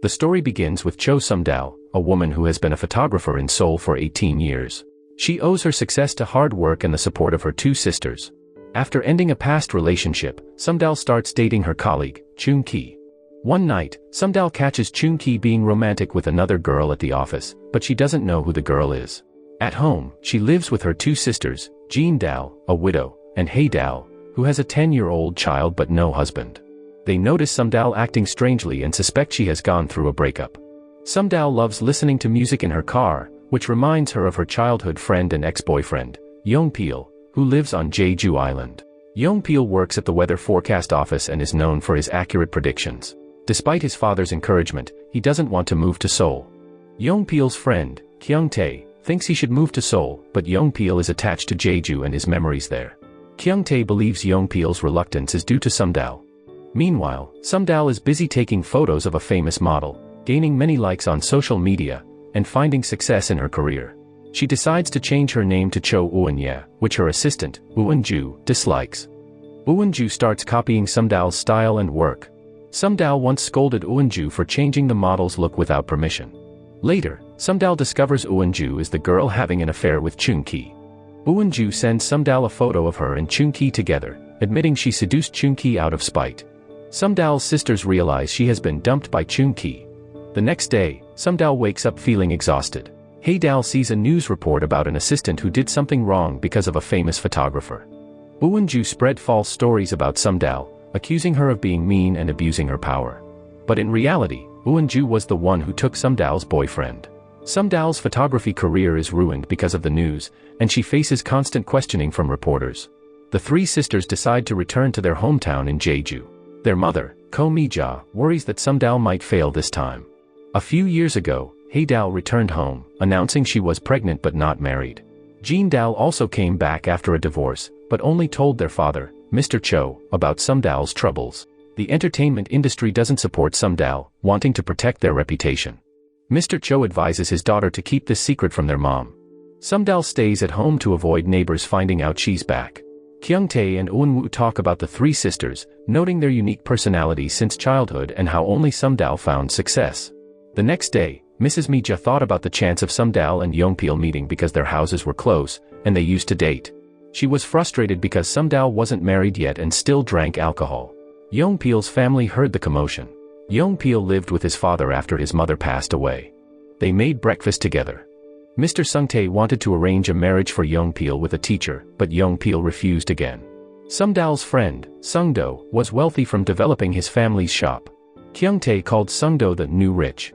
The story begins with Cho Sumdal, a woman who has been a photographer in Seoul for 18 years. She owes her success to hard work and the support of her two sisters. After ending a past relationship, Sumdal starts dating her colleague, Chung Ki. One night, Sumdal catches Chung Ki being romantic with another girl at the office, but she doesn't know who the girl is. At home, she lives with her two sisters, Jean Dal, a widow, and Hae Dal, who has a 10-year-old child but no husband. They notice Sumdal acting strangely and suspect she has gone through a breakup. Sumdal loves listening to music in her car, which reminds her of her childhood friend and ex-boyfriend, Yongpil, who lives on Jeju Island. Yongpil works at the weather forecast office and is known for his accurate predictions. Despite his father's encouragement, he doesn't want to move to Seoul. Yongpil's friend, Kyung-tae, thinks he should move to Seoul, but Yongpil is attached to Jeju and his memories there. Kyung-tae believes Yongpil's reluctance is due to Sumdal. Meanwhile, Sumdal is busy taking photos of a famous model, gaining many likes on social media, and finding success in her career. She decides to change her name to Cho Eun-ye, which her assistant, Eun-ju, dislikes. Eun-ju starts copying Sumdal's style and work. Sumdal once scolded Eun-ju for changing the model's look without permission. Later, Sumdal discovers Eun-ju is the girl having an affair with Chung Ki. Eun-ju sends Sumdal a photo of her and Chung Ki together, admitting she seduced Chung Ki out of spite. Sumdal's sisters realize she has been dumped by Chung Ki. The next day, Sumdal wakes up feeling exhausted. Hae Dal sees a news report about an assistant who did something wrong because of a famous photographer. Eun-ju spread false stories about Sumdal, accusing her of being mean and abusing her power. But in reality, Eun-ju was the one who took Sumdal's boyfriend. Sumdal's photography career is ruined because of the news, and she faces constant questioning from reporters. The three sisters decide to return to their hometown in Jeju. Their mother, Ko Mi-ja, worries that Sumdal might fail this time. A few years ago, Hae Dal returned home, announcing she was pregnant but not married. Jean Dal also came back after a divorce, but only told their father, Mr. Cho, about Sumdal's troubles. The entertainment industry doesn't support Sumdal, wanting to protect their reputation. Mr. Cho advises his daughter to keep this secret from their mom. Sumdal stays at home to avoid neighbors finding out she's back. Kyung-tae and Eun-woo talk about the three sisters, noting their unique personalities since childhood and how only Sumdal found success. The next day, Mrs. Mi-ja thought about the chance of Sumdal and Yongpil meeting because their houses were close, and they used to date. She was frustrated because Sumdal wasn't married yet and still drank alcohol. Yongpil's family heard the commotion. Yongpil lived with his father after his mother passed away. They made breakfast together. Mr. Sung-tae wanted to arrange a marriage for Yongpil with a teacher, but Yongpil refused again. Sumdal's friend, Sung-do, was wealthy from developing his family's shop. Kyung-tae called Sung-do the new rich.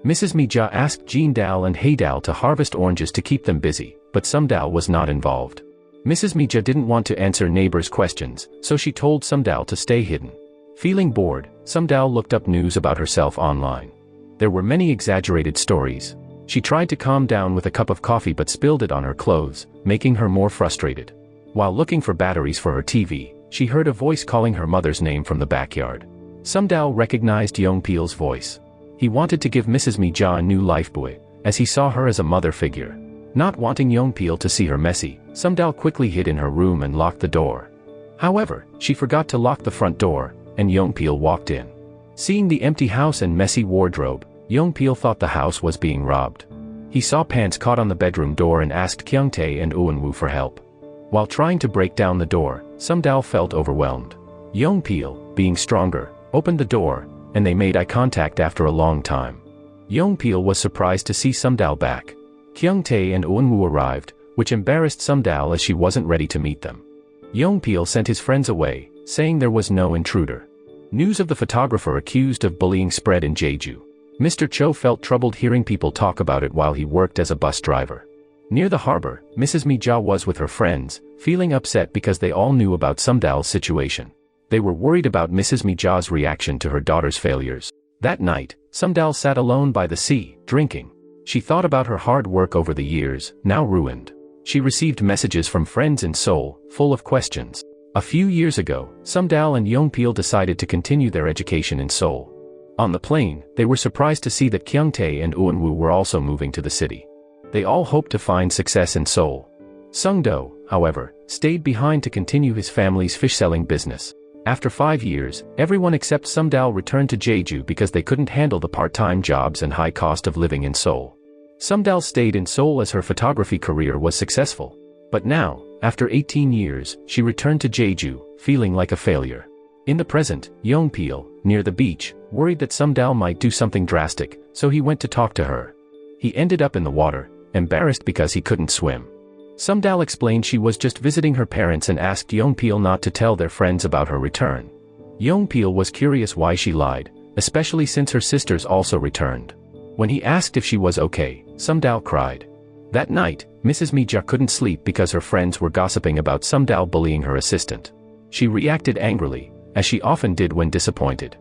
Mrs. Mi-ja asked Jean Dal and Hae Dal to harvest oranges to keep them busy, but Sumdal was not involved. Mrs. Mi-ja didn't want to answer neighbors' questions, so she told Sumdal to stay hidden. Feeling bored, Sumdal looked up news about herself online. There were many exaggerated stories. She tried to calm down with a cup of coffee but spilled it on her clothes, making her more frustrated. While looking for batteries for her TV, she heard a voice calling her mother's name from the backyard. Sumdal recognized Yongpil's voice. He wanted to give Mrs. Mi-ja a new lifebuoy, as he saw her as a mother figure. Not wanting Yongpil to see her messy, Sumdal quickly hid in her room and locked the door. However, she forgot to lock the front door, and Yongpil walked in. Seeing the empty house and messy wardrobe, Yongpil thought the house was being robbed. He saw pants caught on the bedroom door and asked Kyung-tae and Eun-woo for help. While trying to break down the door, Sumdal felt overwhelmed. Yongpil, being stronger, opened the door, and they made eye contact after a long time. Yongpil was surprised to see Sumdal back. Kyung-tae and Eun-woo arrived, which embarrassed Sumdal as she wasn't ready to meet them. Yongpil sent his friends away, saying there was no intruder. News of the photographer accused of bullying spread in Jeju. Mr. Cho felt troubled hearing people talk about it while he worked as a bus driver. Near the harbor, Mrs. Mi-ja was with her friends, feeling upset because they all knew about Sumdal's situation. They were worried about Mrs. Mi-ja's reaction to her daughter's failures. That night, Sumdal sat alone by the sea, drinking. She thought about her hard work over the years, now ruined. She received messages from friends in Seoul, full of questions. A few years ago, Sumdal and Yongpil decided to continue their education in Seoul. On the plane, they were surprised to see that Kyung-tae and Eun-woo were also moving to the city. They all hoped to find success in Seoul. Sung-do, however, stayed behind to continue his family's fish-selling business. After 5 years, everyone except Sumdal returned to Jeju because they couldn't handle the part-time jobs and high cost of living in Seoul. Sumdal stayed in Seoul as her photography career was successful. But now, after 18 years, she returned to Jeju, feeling like a failure. In the present, Yongpil, near the beach, worried that Sumdal might do something drastic, so he went to talk to her. He ended up in the water, embarrassed because he couldn't swim. Sumdal explained she was just visiting her parents and asked Yongpil not to tell their friends about her return. Yongpil was curious why she lied, especially since her sisters also returned. When he asked if she was okay, Sumdal cried. That night, Mrs. Mija couldn't sleep because her friends were gossiping about Sumdal bullying her assistant. She reacted angrily, as she often did when disappointed.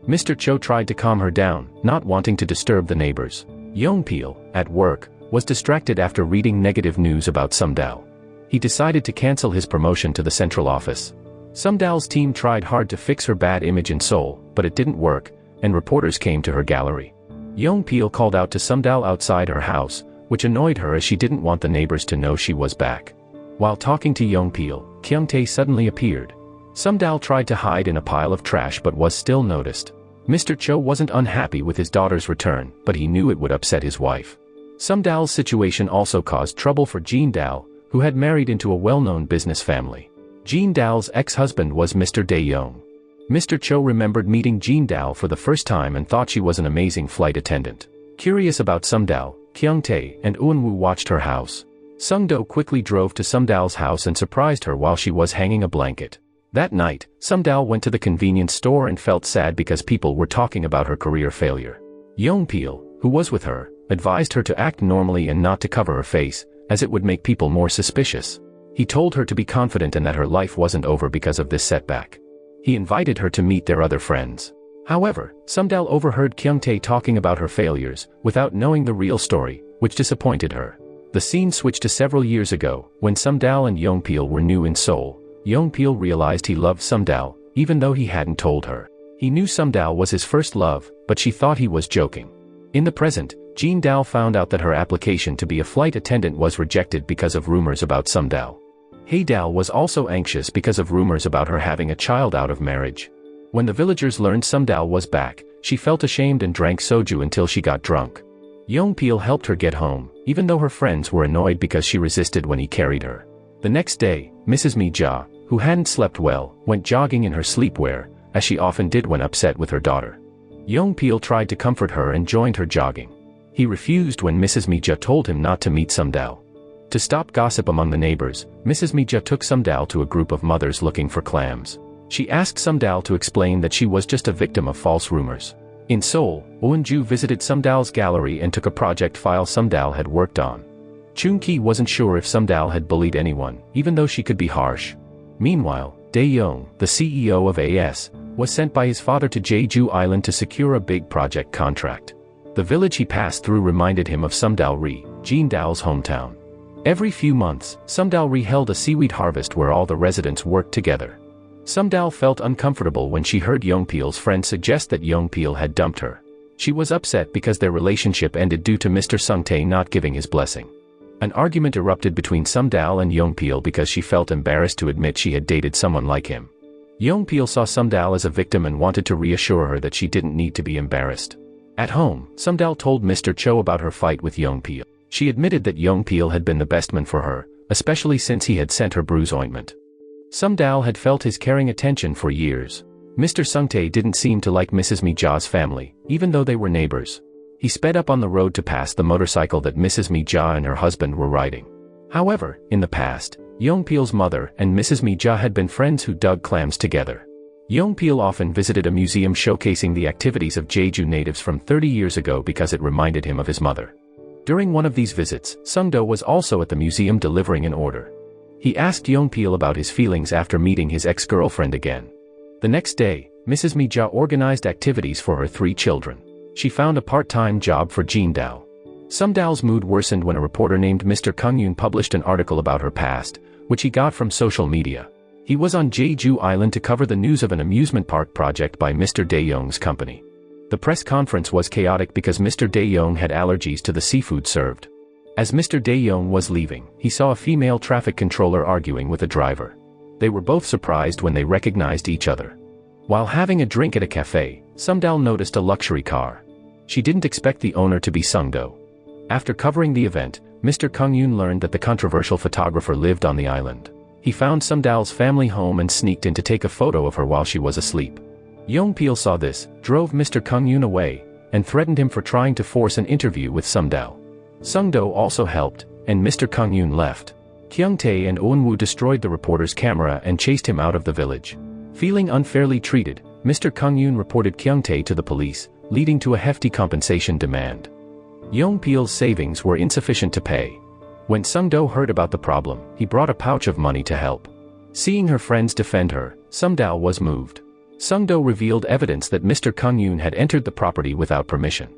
Mr. Cho tried to calm her down, not wanting to disturb the neighbors. Yongpil, at work, was distracted after reading negative news about Sumdal. He decided to cancel his promotion to the central office. Sumdal's team tried hard to fix her bad image in Seoul, but it didn't work, and reporters came to her gallery. Yongpil called out to Sumdal outside her house, which annoyed her as she didn't want the neighbors to know she was back. While talking to Yongpil, Kyungtae suddenly appeared. Sumdal tried to hide in a pile of trash but was still noticed. Mr. Cho wasn't unhappy with his daughter's return, but he knew it would upset his wife. Sumdal's situation also caused trouble for Jean Dal, who had married into a well-known business family. Jean Dal's ex-husband was Mr. Dae-young. Mr. Cho remembered meeting Jean Dal for the first time and thought she was an amazing flight attendant. Curious about Sumdal, Kyungtae and Eunwoo watched her house. Sungdo quickly drove to Sumdal's house and surprised her while she was hanging a blanket. That night, Sumdal went to the convenience store and felt sad because people were talking about her career failure. Yongpil, who was with her, advised her to act normally and not to cover her face, as it would make people more suspicious. He told her to be confident and that her life wasn't over because of this setback. He invited her to meet their other friends. However, Sumdal overheard Kyungtae talking about her failures, without knowing the real story, which disappointed her. The scene switched to several years ago, when Sumdal and Yongpil were new in Seoul. Yongpil realized he loved Sumdal, even though he hadn't told her. He knew Sumdal was his first love, but she thought he was joking. In the present, Jean Dal found out that her application to be a flight attendant was rejected because of rumors about Sumdal. Hae-dal was also anxious because of rumors about her having a child out of marriage. When the villagers learned Sumdal was back, she felt ashamed and drank soju until she got drunk. Yongpil helped her get home, even though her friends were annoyed because she resisted when he carried her. The next day, Mrs. Mija, who hadn't slept well, went jogging in her sleepwear, as she often did when upset with her daughter. Yongpil tried to comfort her and joined her jogging. He refused when Mrs. Mija told him not to meet Sumdal. To stop gossip among the neighbors, Mrs. Mija took Sumdal to a group of mothers looking for clams. She asked Sumdal to explain that she was just a victim of false rumors. In Seoul, Eunju visited Sumdal's gallery and took a project file Sumdal had worked on. Chun-ki wasn't sure if Sumdal had bullied anyone, even though she could be harsh. Meanwhile, Dae-young, the CEO of AS, was sent by his father to Jeju Island to secure a big project contract. The village he passed through reminded him of Sumdal-ri, Jean Dal's hometown. Every few months, Sumdal-ri held a seaweed harvest where all the residents worked together. Sumdal felt uncomfortable when she heard Yongpil's friend suggest that Yongpil had dumped her. She was upset because their relationship ended due to Mr. Sungtae not giving his blessing. An argument erupted between Sumdal and Yongpil because she felt embarrassed to admit she had dated someone like him. Yongpil saw Sumdal as a victim and wanted to reassure her that she didn't need to be embarrassed. At home, Sumdal told Mr. Cho about her fight with Yongpil. She admitted that Yongpil had been the best man for her, especially since he had sent her bruise ointment. Sumdal had felt his caring attention for years. Mr. Sungtae didn't seem to like Mrs. Mija's family, even though they were neighbors. He sped up on the road to pass the motorcycle that Mrs. Mija and her husband were riding. However, in the past, Yongpil's mother and Mrs. Mija had been friends who dug clams together. Yongpil often visited a museum showcasing the activities of Jeju natives from 30 years ago because it reminded him of his mother. During one of these visits, Sungdo was also at the museum delivering an order. He asked Yongpil about his feelings after meeting his ex-girlfriend again. The next day, Mrs. Mija organized activities for her 3 children. She found a part-time job for Jean Dal. Sumdal's mood worsened when a reporter named Mr. Kung Yoon published an article about her past, which he got from social media. He was on Jeju Island to cover the news of an amusement park project by Mr. Dae-young's company. The press conference was chaotic because Mr. Dae-young had allergies to the seafood served. As Mr. Dae-young was leaving, he saw a female traffic controller arguing with a driver. They were both surprised when they recognized each other. While having a drink at a cafe, Sungdal noticed a luxury car. She didn't expect the owner to be Sungdo. After covering the event, Mr. Kung Yoon learned that the controversial photographer lived on the island. He found Sungdal's family home and sneaked in to take a photo of her while she was asleep. Young Pil saw this, drove Mr. Kung Yoon away, and threatened him for trying to force an interview with Sungdal. Sungdo also helped, and Mr. Kung Yoon left. Kyung Tae and Eun-woo destroyed the reporter's camera and chased him out of the village. Feeling unfairly treated, Mr. Kung Yoon reported Kyung Tae to the police, leading to a hefty compensation demand. Young Pil's savings were insufficient to pay. When Sungdo heard about the problem, he brought a pouch of money to help. Seeing her friends defend her, Sungdal was moved. Sungdo revealed evidence that Mr. Kung Yoon had entered the property without permission.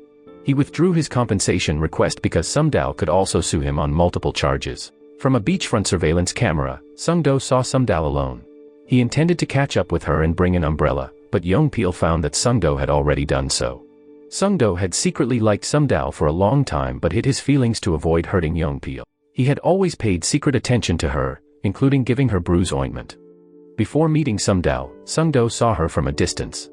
He withdrew his compensation request because Sungdal could also sue him on multiple charges. From a beachfront surveillance camera, Sungdo saw Sungdal alone. He intended to catch up with her and bring an umbrella, but Young Pil found that Sungdo had already done so. Sungdo had secretly liked Sungdal for a long time but hid his feelings to avoid hurting Young Pil. He had always paid secret attention to her, including giving her bruise ointment. Before meeting Sungdal, Sungdo saw her from a distance.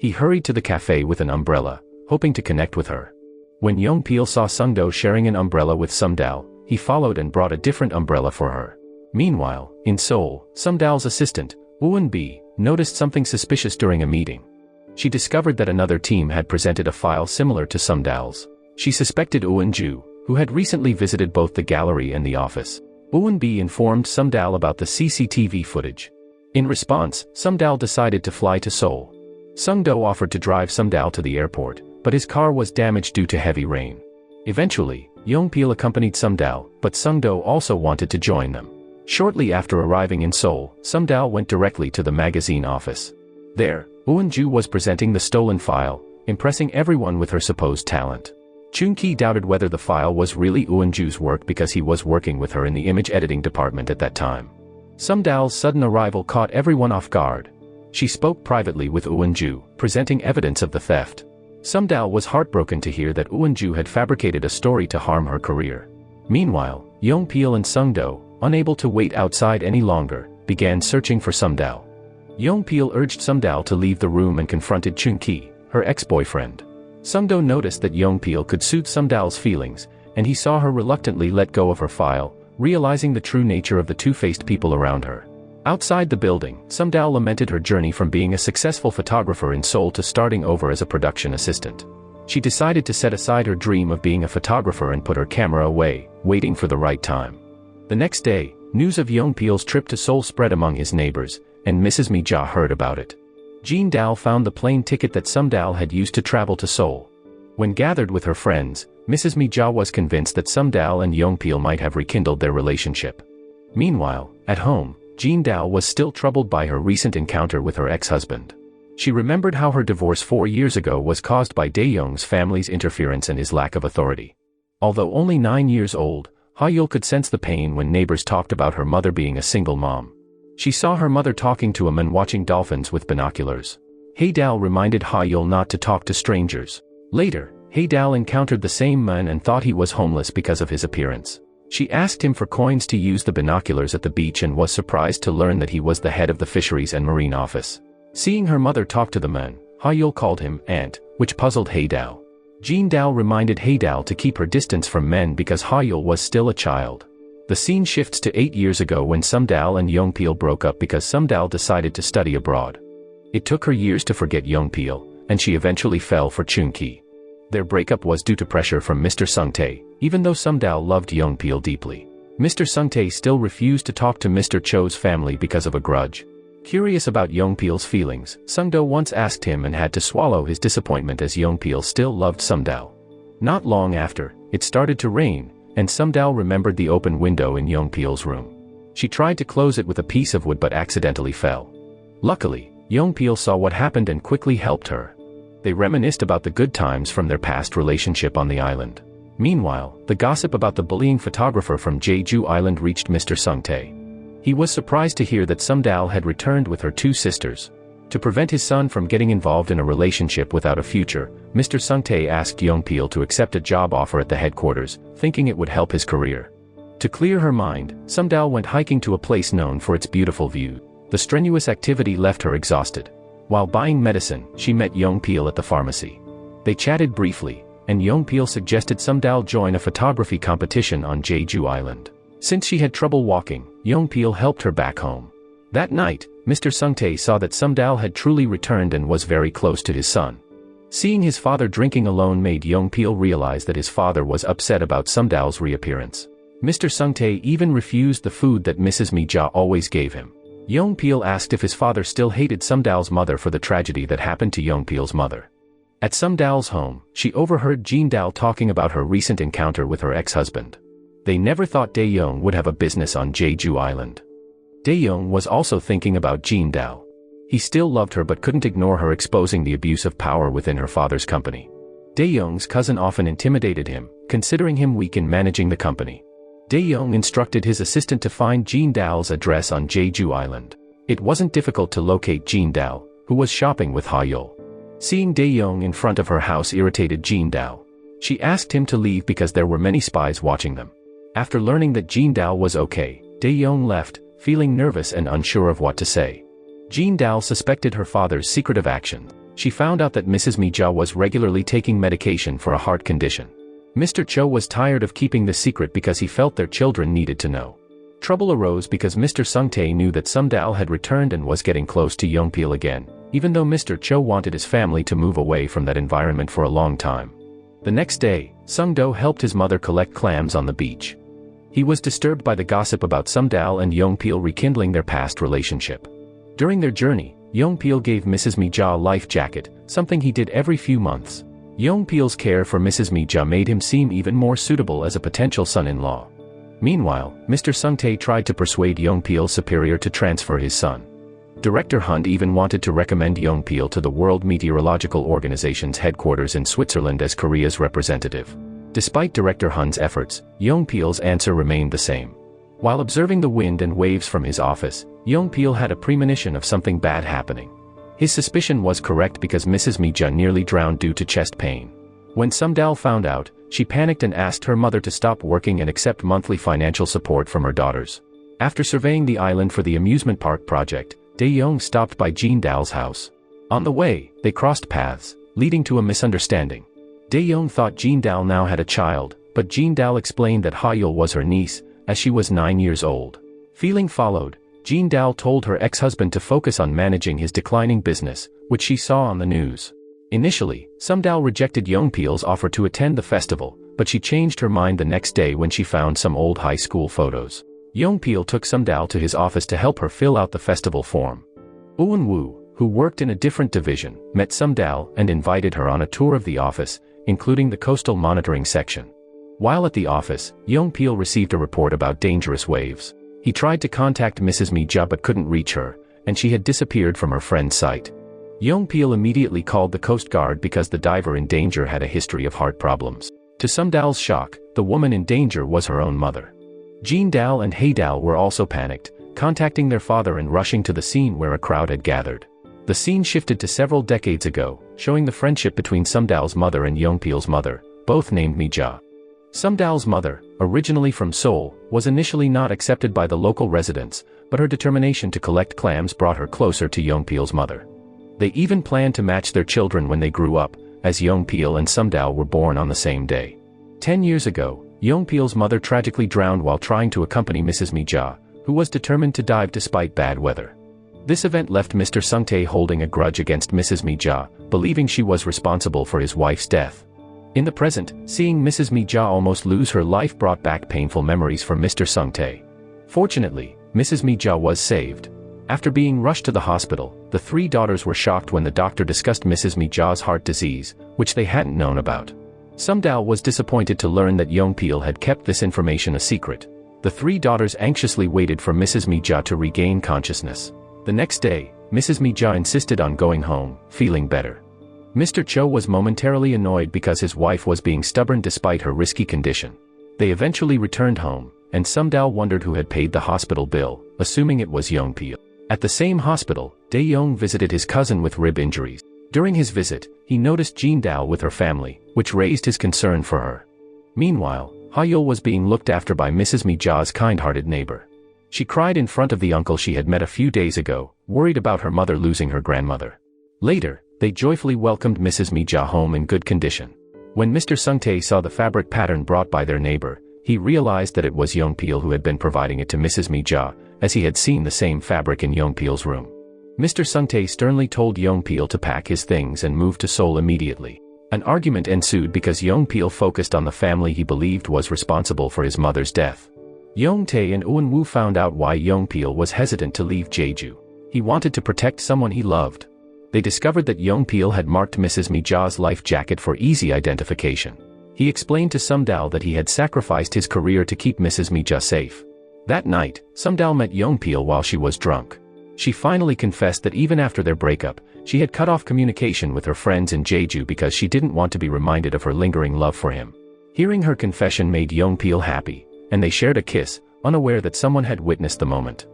He hurried to the cafe with an umbrella, hoping to connect with her. When Young Pil saw Sungdo sharing an umbrella with Sungdal, he followed and brought a different umbrella for her. Meanwhile, in Seoul, Sungdal's assistant, Eun-bi, noticed something suspicious during a meeting. She discovered that another team had presented a file similar to Sungdal's. She suspected Eun-ju, who had recently visited both the gallery and the office. Eun-bi informed Sungdal about the CCTV footage. In response, Sungdal decided to fly to Seoul. Sungdo offered to drive Sungdal to the airport, but his car was damaged due to heavy rain. Eventually, Young Pil accompanied Sungdal, but Sungdo also wanted to join them. Shortly after arriving in Seoul, Sungdal went directly to the magazine office. There, Eun-ju was presenting the stolen file, impressing everyone with her supposed talent. Chun-ki doubted whether the file was really Eun-ju's work because he was working with her in the image editing department at that time. Sungdal's sudden arrival caught everyone off guard. She spoke privately with Eun-ju, presenting evidence of the theft. Sungdal was heartbroken to hear that Eun-ju had fabricated a story to harm her career. Meanwhile, Young Pil and Sungdo, unable to wait outside any longer, began searching for Sungdal. Young Pil urged Sungdal to leave the room and confronted Chun-ki, her ex-boyfriend. Sungdo noticed that Young Pil could soothe Sungdal's feelings, and he saw her reluctantly let go of her file, realizing the true nature of the two-faced people around her. Outside the building, Sungdal lamented her journey from being a successful photographer in Seoul to starting over as a production assistant. She decided to set aside her dream of being a photographer and put her camera away, waiting for the right time. The next day, news of Young Pil's trip to Seoul spread among his neighbors, and Mrs. Mi-ja heard about it. Jean Dal found the plane ticket that Sungdal had used to travel to Seoul. When gathered with her friends, Mrs. Mi-ja was convinced that Sungdal and Young Pil might have rekindled their relationship. Meanwhile, at home, Jean Dal was still troubled by her recent encounter with her ex-husband. She remembered how her divorce 4 years ago was caused by Dae-young's family's interference and his lack of authority. Although only 9 years old, Ha-yeol could sense the pain when neighbors talked about her mother being a single mom. She saw her mother talking to a man watching dolphins with binoculars. Hae-dal reminded Ha-yeol not to talk to strangers. Later, Hae-dal encountered the same man and thought he was homeless because of his appearance. She asked him for coins to use the binoculars at the beach and was surprised to learn that he was the head of the Fisheries and Marine Office. Seeing her mother talk to the man, Ha-yeol called him aunt, which puzzled Hae-dal. Jean Dal reminded Hae-dal to keep her distance from men because Ha-yeol was still a child. The scene shifts to 8 years ago when Sungdal and Young Pil broke up because Sungdal decided to study abroad. It took her years to forget Young Pil, and she eventually fell for Chun-ki. Their breakup was due to pressure from Mr. Sung-tae, even though Sungdal loved Young Pil deeply. Mr. Sung-tae still refused to talk to Mr. Cho's family because of a grudge. Curious about Young Pil's feelings, Sungdo once asked him and had to swallow his disappointment as Young Pil still loved Sungdal. Not long after, it started to rain, and Sungdal remembered the open window in Young Pil's room. She tried to close it with a piece of wood but accidentally fell. Luckily, Young Pil saw what happened and quickly helped her. They reminisced about the good times from their past relationship on the island. Meanwhile, the gossip about the bullying photographer from Jeju Island reached Mr. Sung-tae. He was surprised to hear that Sungdal had returned with her 2 sisters. To prevent his son from getting involved in a relationship without a future, Mr. Sung-tae asked Young Pil to accept a job offer at the headquarters, thinking it would help his career. To clear her mind, Sungdal went hiking to a place known for its beautiful view. The strenuous activity left her exhausted. While buying medicine, she met Yong-pil at the pharmacy. They chatted briefly, and Yong-pil suggested Sumdal join a photography competition on Jeju Island. Since she had trouble walking, Yong-pil helped her back home. That night, Mr. Sungtae saw that Sumdal had truly returned and was very close to his son. Seeing his father drinking alone made Yong-pil realize that his father was upset about Sumdal's reappearance. Mr. Sungtae even refused the food that Mrs. Mija always gave him. Yong-pil asked if his father still hated Sumdal's mother for the tragedy that happened to Yong-pil's mother. At Sumdal's home, she overheard Jin-dal talking about her recent encounter with her ex-husband. They never thought Dae-young would have a business on Jeju Island. Dae-young was also thinking about Jin-dal. He still loved her but couldn't ignore her exposing the abuse of power within her father's company. Dae-young's cousin often intimidated him, considering him weak in managing the company. Dae-young instructed his assistant to find Jin-dal's address on Jeju Island. It wasn't difficult to locate Jin-dal, who was shopping with Ha-yeol. Seeing Dae-young in front of her house irritated Jin-dal. She asked him to leave because there were many spies watching them. After learning that Jin-dal was okay, Dae-young left, feeling nervous and unsure of what to say. Jin-dal suspected her father's secretive action. She found out that Mrs. Mija was regularly taking medication for a heart condition. Mr. Cho was tired of keeping the secret because he felt their children needed to know. Trouble arose because Mr. Sungtae knew that Sumdal had returned and was getting close to Yong-pil again, even though Mr. Cho wanted his family to move away from that environment for a long time. The next day, Sung-do helped his mother collect clams on the beach. He was disturbed by the gossip about Sumdal and Yong-pil rekindling their past relationship. During their journey, Yong-pil gave Mrs. Mija a life jacket, something he did every few months. Yong-pil's care for Mrs. Mija made him seem even more suitable as a potential son-in-law. Meanwhile, Mr. Sungtae tried to persuade Yong-pil's superior to transfer his son. Director Hunt even wanted to recommend Yong-pil to the World Meteorological Organization's headquarters in Switzerland as Korea's representative. Despite Director Hun's efforts, Yong-pil's answer remained the same. While observing the wind and waves from his office, Yong-pil had a premonition of something bad happening. His suspicion was correct because Mrs. Mija nearly drowned due to chest pain. When Sumdal found out, she panicked and asked her mother to stop working and accept monthly financial support from her daughters. After surveying the island for the amusement park project, Dae-young stopped by Jin-dal's house. On the way, they crossed paths, leading to a misunderstanding. Dae-young thought Jin-dal now had a child, but Jin-dal explained that Ha-yeol was her niece, as she was 9 years old. Feeling followed, Jin-dal told her ex-husband to focus on managing his declining business, which she saw on the news. Initially, Sumdal rejected Yong-pil's offer to attend the festival, but she changed her mind the next day when she found some old high school photos. Yong-pil took Sumdal to his office to help her fill out the festival form. Eun-woo, who worked in a different division, met Sumdal and invited her on a tour of the office, including the coastal monitoring section. While at the office, Yong-pil received a report about dangerous waves. He tried to contact Mrs. Mija but couldn't reach her, and she had disappeared from her friend's sight. Yong-pil immediately called the Coast Guard because the diver in danger had a history of heart problems. To Sumdal's shock, the woman in danger was her own mother. Jin-dal and Hae-dal were also panicked, contacting their father and rushing to the scene where a crowd had gathered. The scene shifted to several decades ago, showing the friendship between Sumdal's mother and Yong-pil's mother, both named Mija. Sumdal's mother, originally from Seoul, was initially not accepted by the local residents, but her determination to collect clams brought her closer to Yong-pil's mother. They even planned to match their children when they grew up, as Yong-pil and Sumdal were born on the same day. 10 years ago, Yong-pil's mother tragically drowned while trying to accompany Mrs. Mija, who was determined to dive despite bad weather. This event left Mr. Sungtae holding a grudge against Mrs. Mija, believing she was responsible for his wife's death. In the present, seeing Mrs. Mija almost lose her life brought back painful memories for Mr. Sungtae. Fortunately, Mrs. Mija was saved. After being rushed to the hospital, the three daughters were shocked when the doctor discussed Mrs. Mija's heart disease, which they hadn't known about. Sumdal was disappointed to learn that Yong-pil had kept this information a secret. The three daughters anxiously waited for Mrs. Mija to regain consciousness. The next day, Mrs. Mija insisted on going home, feeling better. Mr. Cho was momentarily annoyed because his wife was being stubborn despite her risky condition. They eventually returned home, and Sumdal wondered who had paid the hospital bill, assuming it was Yong-pil. At the same hospital, Dae-young visited his cousin with rib injuries. During his visit, he noticed Jin-dal with her family, which raised his concern for her. Meanwhile, Ha-yeol was being looked after by Mrs. Mija's kind-hearted neighbor. She cried in front of the uncle she had met a few days ago, worried about her mother losing her grandmother. Later, they joyfully welcomed Mrs. Mija home in good condition. When Mr. Sungtae saw the fabric pattern brought by their neighbor, he realized that it was Yongpil who had been providing it to Mrs. Mija, as he had seen the same fabric in Yongpil's room. Mr. Sungtae sternly told Yongpil to pack his things and move to Seoul immediately. An argument ensued because Yongpil focused on the family he believed was responsible for his mother's death. Yongtae and Eun-woo found out why Yongpil was hesitant to leave Jeju. He wanted to protect someone he loved. They discovered that Yongpil had marked Mrs. Mija's life jacket for easy identification. He explained to Sumdal that he had sacrificed his career to keep Mrs. Mija safe. That night, Sumdal met Yongpil while she was drunk. She finally confessed that even after their breakup, she had cut off communication with her friends in Jeju because she didn't want to be reminded of her lingering love for him. Hearing her confession made Yongpil happy, and they shared a kiss, unaware that someone had witnessed the moment.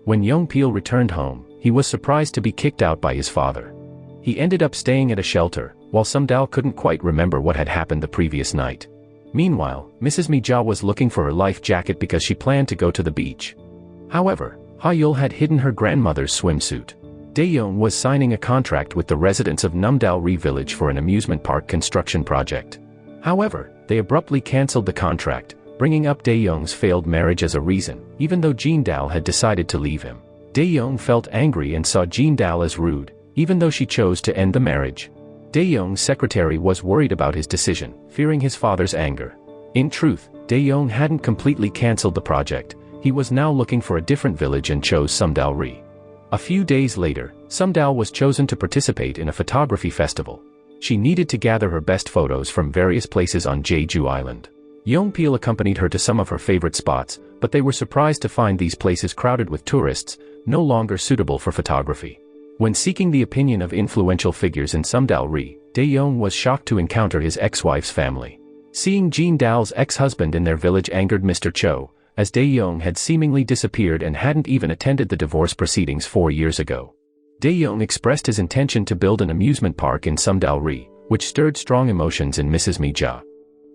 When Yongpil returned home, he was surprised to be kicked out by his father. He ended up staying at a shelter, while Sumdal couldn't quite remember what had happened the previous night. Meanwhile, Mrs. Mija was looking for her life jacket because she planned to go to the beach. However, Ha-yul had hidden her grandmother's swimsuit. Dae-young was signing a contract with the residents of Numdal-ri village for an amusement park construction project. However, they abruptly cancelled the contract, bringing up Dae-young's failed marriage as a reason, even though Jin-dal had decided to leave him. Dae-young felt angry and saw Jin-dal as rude, even though she chose to end the marriage. Dae-young's secretary was worried about his decision, fearing his father's anger. In truth, Dae-young hadn't completely cancelled the project. He was now looking for a different village and chose Sumdal-ri. A few days later, Sumdal was chosen to participate in a photography festival. She needed to gather her best photos from various places on Jeju Island. Yongpil accompanied her to some of her favorite spots, but they were surprised to find these places crowded with tourists, no longer suitable for photography. When seeking the opinion of influential figures in Sumdal-ri, Dae-young was shocked to encounter his ex-wife's family. Seeing Jin-dal's ex-husband in their village angered Mr. Cho, as Dae-young had seemingly disappeared and hadn't even attended the divorce proceedings 4 years ago. Dae-young expressed his intention to build an amusement park in Sumdal-ri, which stirred strong emotions in Mrs. Mija.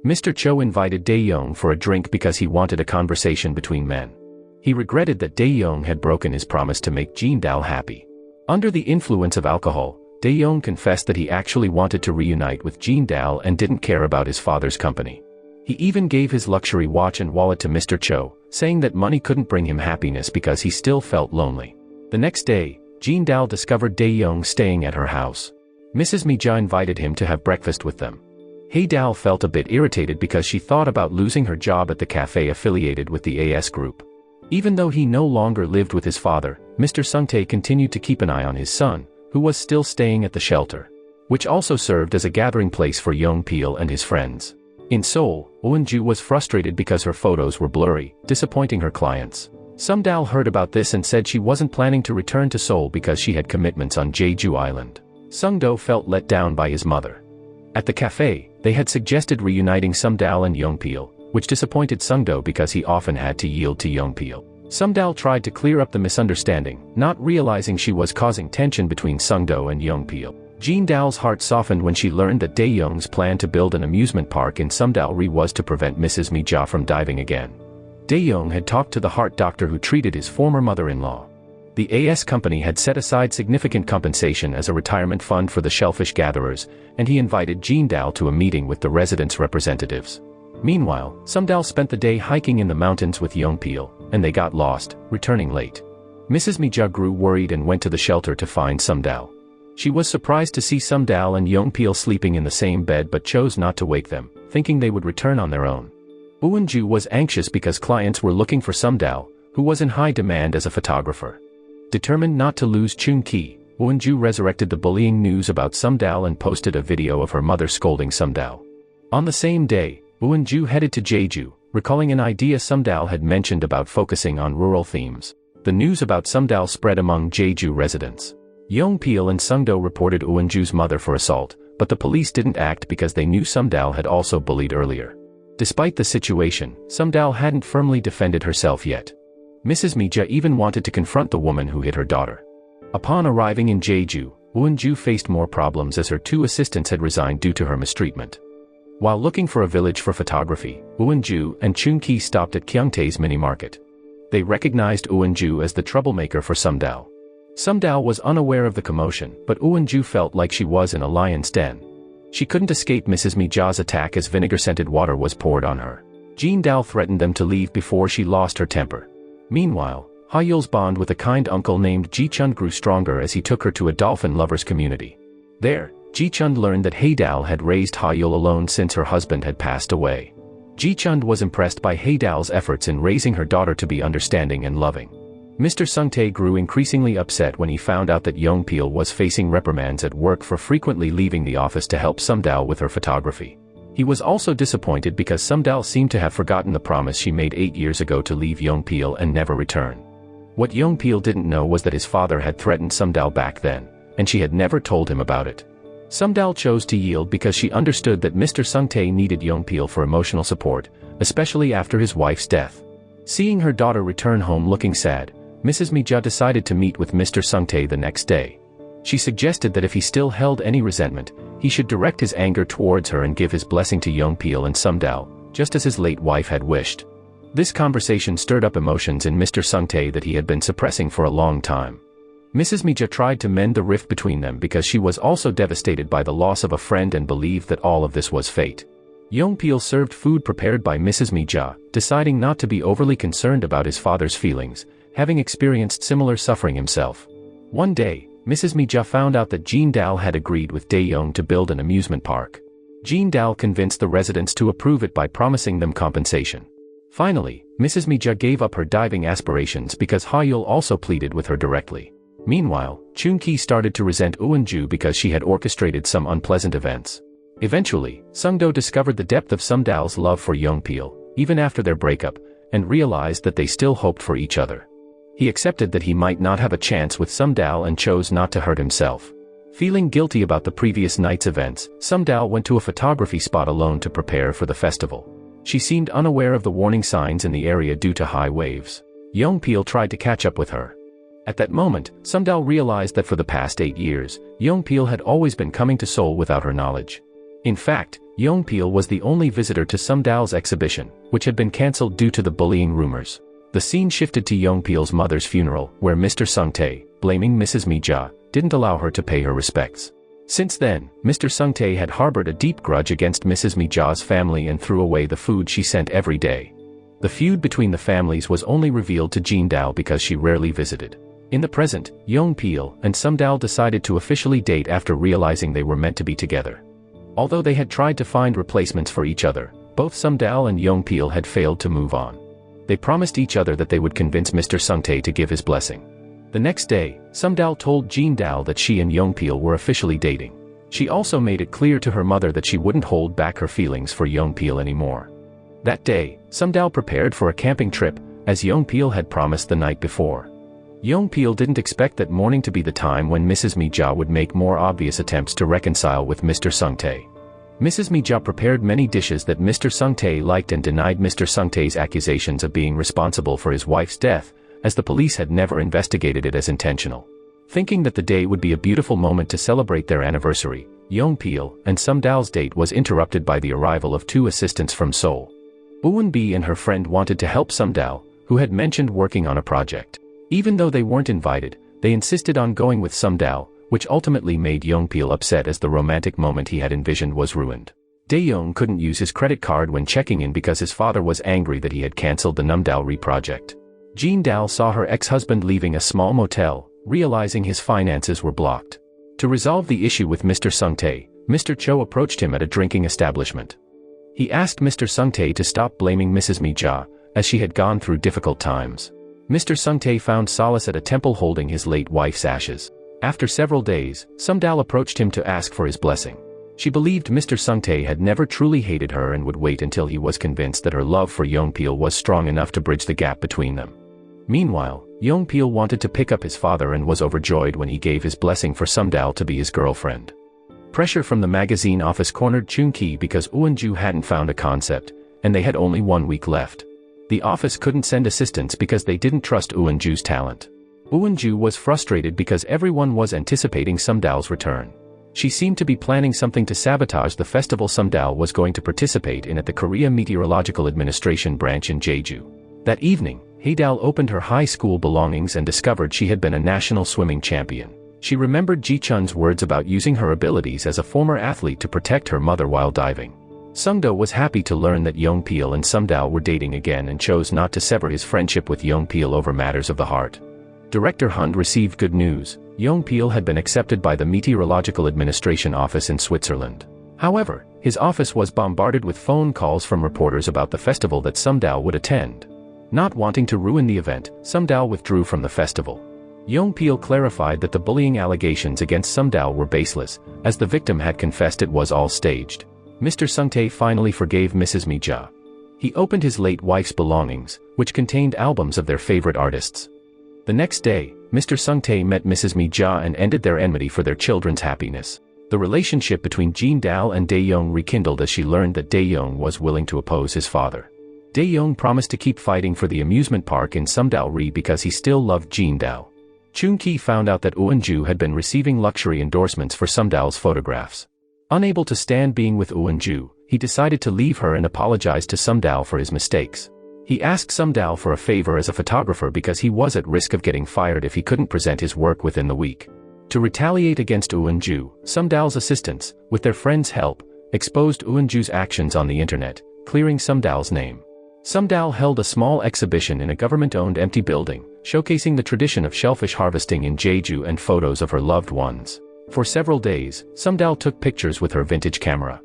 Mr. Cho invited Dae-young for a drink because he wanted a conversation between men. He regretted that Dae-young had broken his promise to make Jin-dal happy. Under the influence of alcohol, Dae-young confessed that he actually wanted to reunite with Jin-dal and didn't care about his father's company. He even gave his luxury watch and wallet to Mr. Cho, saying that money couldn't bring him happiness because he still felt lonely. The next day, Jin-dal discovered Dae-young staying at her house. Mrs. Mija invited him to have breakfast with them. Hae-dal felt a bit irritated because she thought about losing her job at the cafe affiliated with the AS group. Even though he no longer lived with his father, Mr. Sungtae continued to keep an eye on his son, who was still staying at the shelter, which also served as a gathering place for Yongpil and his friends. In Seoul, Eun-ju was frustrated because her photos were blurry, disappointing her clients. Sumdal heard about this and said she wasn't planning to return to Seoul because she had commitments on Jeju Island. Sungdo felt let down by his mother. At the cafe, they had suggested reuniting Sumdal and Yongpil, which disappointed Sungdo because he often had to yield to Yongpil. Sumdal tried to clear up the misunderstanding, not realizing she was causing tension between Sungdo and Yongpil. Jin-dal's heart softened when she learned that Dae-young's plan to build an amusement park in Sumdal-ri was to prevent Mrs. Mija from diving again. Dae-young had talked to the heart doctor who treated his former mother-in-law. The AS company had set aside significant compensation as a retirement fund for the shellfish gatherers, and he invited Jin-dal to a meeting with the residents' representatives. Meanwhile, Sumdal spent the day hiking in the mountains with Yongpil, and they got lost, returning late. Mrs. Mija grew worried and went to the shelter to find Sumdal. She was surprised to see Sumdal and Yongpil sleeping in the same bed but chose not to wake them, thinking they would return on their own. Eun-ju was anxious because clients were looking for Sumdal, who was in high demand as a photographer. Determined not to lose Chun-ki, Eun-ju resurrected the bullying news about Sumdal and posted a video of her mother scolding Sumdal. On the same day, Eun-ju headed to Jeju, recalling an idea Sumdal had mentioned about focusing on rural themes. The news about Sumdal spread among Jeju residents. Yongpil and Sungdo reported Eun-ju's mother for assault, but the police didn't act because they knew Sumdal had also bullied earlier. Despite the situation, Sumdal hadn't firmly defended herself yet. Mrs. Mija even wanted to confront the woman who hit her daughter. Upon arriving in Jeju, Eun-ju faced more problems as her 2 assistants had resigned due to her mistreatment. While looking for a village for photography, Eun-ju and Chun-ki stopped at Kyungtae's mini-market. They recognized Eun-ju as the troublemaker for Sumdal. Sumdal was unaware of the commotion, but Eun-ju felt like she was in a lion's den. She couldn't escape Mrs. Mi-ja's attack as vinegar-scented water was poured on her. Jin-dal threatened them to leave before she lost her temper. Meanwhile, Ha-yul's bond with a kind uncle named Ji-chun grew stronger as he took her to a dolphin lovers community. There, Ji-chun learned that Hae-dal had raised Ha-yul alone since her husband had passed away. Ji-chun was impressed by Hae-dal's efforts in raising her daughter to be understanding and loving. Mr. Sung-tae grew increasingly upset when he found out that Young-pil was facing reprimands at work for frequently leaving the office to help Sumdal with her photography. He was also disappointed because Sumdal seemed to have forgotten the promise she made 8 years ago to leave Young-pil and never return. What Young-pil didn't know was that his father had threatened Sumdal back then, and she had never told him about it. Sumdal chose to yield because she understood that Mr. Sung-tae needed Young-pil for emotional support, especially after his wife's death. Seeing her daughter return home looking sad, Mrs. Mi-ja decided to meet with Mr. Sung-tae the next day. She suggested that if he still held any resentment, he should direct his anger towards her and give his blessing to Young-pil and Sumdal, just as his late wife had wished. This conversation stirred up emotions in Mr. Sung-tae that he had been suppressing for a long time. Mrs. Mi-ja tried to mend the rift between them because she was also devastated by the loss of a friend and believed that all of this was fate. Young-pil served food prepared by Mrs. Mi-ja, deciding not to be overly concerned about his father's feelings, having experienced similar suffering himself. One day, Mrs. Mi-ja found out that Jin-dal had agreed with Dae-young to build an amusement park. Jin-dal convinced the residents to approve it by promising them compensation. Finally, Mrs. Mi-ja gave up her diving aspirations because Ha-yul also pleaded with her directly. Meanwhile, Chun-ki started to resent Eun-ju because she had orchestrated some unpleasant events. Eventually, Sung-do discovered the depth of Sumdal's love for Young-pil, even after their breakup, and realized that they still hoped for each other. He accepted that he might not have a chance with Sumdal and chose not to hurt himself. Feeling guilty about the previous night's events, Sumdal went to a photography spot alone to prepare for the festival. She seemed unaware of the warning signs in the area due to high waves. Young-pil tried to catch up with her. At that moment, Sumdal realized that for the past 8 years, Young-pil had always been coming to Seoul without her knowledge. In fact, Young-pil was the only visitor to Sumdal's exhibition, which had been cancelled due to the bullying rumors. The scene shifted to Young-pil's mother's funeral, where Mr. Sung-tae, blaming Mrs. Mi-ja, didn't allow her to pay her respects. Since then, Mr. Sung-tae had harbored a deep grudge against Mrs. Mi-ja's family and threw away the food she sent every day. The feud between the families was only revealed to Jin-dal because she rarely visited. In the present, Young-pil and Sumdal decided to officially date after realizing they were meant to be together. Although they had tried to find replacements for each other, both Sumdal and Young-pil had failed to move on. They promised each other that they would convince Mr. Sung-tae to give his blessing. The next day, Sumdal told Jin-dal that she and Young-pil were officially dating. She also made it clear to her mother that she wouldn't hold back her feelings for Young-pil anymore. That day, Sumdal prepared for a camping trip, as Young-pil had promised the night before. Young-pil didn't expect that morning to be the time when Mrs. Mi-ja would make more obvious attempts to reconcile with Mr. Sung-tae. Mrs. Mi-ja prepared many dishes that Mr. Sung-tae liked and denied Mr. Sung-tae's accusations of being responsible for his wife's death, as the police had never investigated it as intentional. Thinking that the day would be a beautiful moment to celebrate their anniversary, Young-pil and Sumdal's date was interrupted by the arrival of 2 assistants from Seoul. Eun-bi and her friend wanted to help Sumdal, who had mentioned working on a project. Even though they weren't invited, they insisted on going with Sumdal, which ultimately made Young-pil upset as the romantic moment he had envisioned was ruined. Dae-young couldn't use his credit card when checking in because his father was angry that he had cancelled the Numdalri project. Jin-dal saw her ex-husband leaving a small motel, realizing his finances were blocked. To resolve the issue with Mr. Sung-tae, Mr. Cho approached him at a drinking establishment. He asked Mr. Sung-tae to stop blaming Mrs. Mi-ja, as she had gone through difficult times. Mr. Sung-tae found solace at a temple holding his late wife's ashes. After several days, Sumdal approached him to ask for his blessing. She believed Mr. Sung-tae had never truly hated her and would wait until he was convinced that her love for Young-pil was strong enough to bridge the gap between them. Meanwhile, Young-pil wanted to pick up his father and was overjoyed when he gave his blessing for Sumdal to be his girlfriend. Pressure from the magazine office cornered Chun-ki because Eun-ju hadn't found a concept, and they had only 1 week left. The office couldn't send assistants because they didn't trust Eun-ju's talent. Eun-ju was frustrated because everyone was anticipating Sumdal's return. She seemed to be planning something to sabotage the festival Sumdal was going to participate in at the Korea Meteorological Administration branch in Jeju. That evening, Haydal opened her high school belongings and discovered she had been a national swimming champion. She remembered Ji-chun's words about using her abilities as a former athlete to protect her mother while diving. Sungdo was happy to learn that Young-pil and Sumdal were dating again and chose not to sever his friendship with Young-pil over matters of the heart. Director Hund received good news. Young-pil had been accepted by the Meteorological Administration office in Switzerland. However, his office was bombarded with phone calls from reporters about the festival that Sumdal would attend. Not wanting to ruin the event, Sumdal withdrew from the festival. Young-pil clarified that the bullying allegations against Sumdal were baseless, as the victim had confessed it was all staged. Mr. Sungtae finally forgave Mrs. Mi-ja. He opened his late wife's belongings, which contained albums of their favorite artists. The next day, Mr. Sungtae met Mrs. Mi-ja and ended their enmity for their children's happiness. The relationship between Jin-dal and Dae-young rekindled as she learned that Dae-young was willing to oppose his father. Dae-young promised to keep fighting for the amusement park in Sumdal-ri because he still loved Jin-dal. Chun-ki found out that Eun-ju had been receiving luxury endorsements for Sumdal's photographs. Unable to stand being with Eun-ju, he decided to leave her and apologize to Sumdal for his mistakes. He asked Sumdal for a favor as a photographer because he was at risk of getting fired if he couldn't present his work within the week. To retaliate against Eun-ju, Sumdal's assistants, with their friends' help, exposed Eun-ju's actions on the internet, clearing Sumdal's name. Sumdal held a small exhibition in a government-owned empty building, showcasing the tradition of shellfish harvesting in Jeju and photos of her loved ones. For several days, Sumdal took pictures with her vintage camera.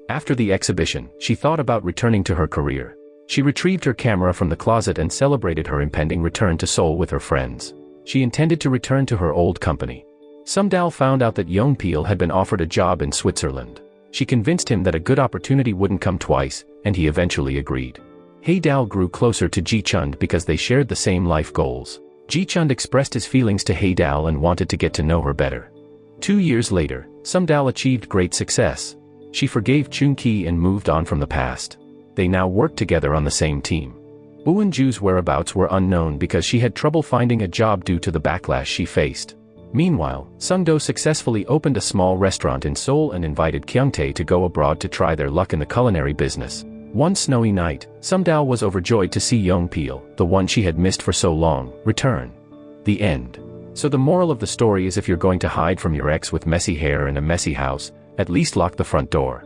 After the exhibition, she thought about returning to her career. She retrieved her camera from the closet and celebrated her impending return to Seoul with her friends. She intended to return to her old company. Sumdal found out that Young-pil had been offered a job in Switzerland. She convinced him that a good opportunity wouldn't come twice, and he eventually agreed. Haydal grew closer to Ji-chun because they shared the same life goals. Ji-chun expressed his feelings to Haydal and wanted to get to know her better. 2 years later, Sumdal achieved great success. She forgave Chun-ki and moved on from the past. They now worked together on the same team. Eun-ju's whereabouts were unknown because she had trouble finding a job due to the backlash she faced. Meanwhile, Sungdo successfully opened a small restaurant in Seoul and invited Kyungtae to go abroad to try their luck in the culinary business. One snowy night, Sumdal was overjoyed to see Young-pil, the one she had missed for so long, return. The end. So the moral of the story is if you're going to hide from your ex with messy hair and a messy house, at least lock the front door.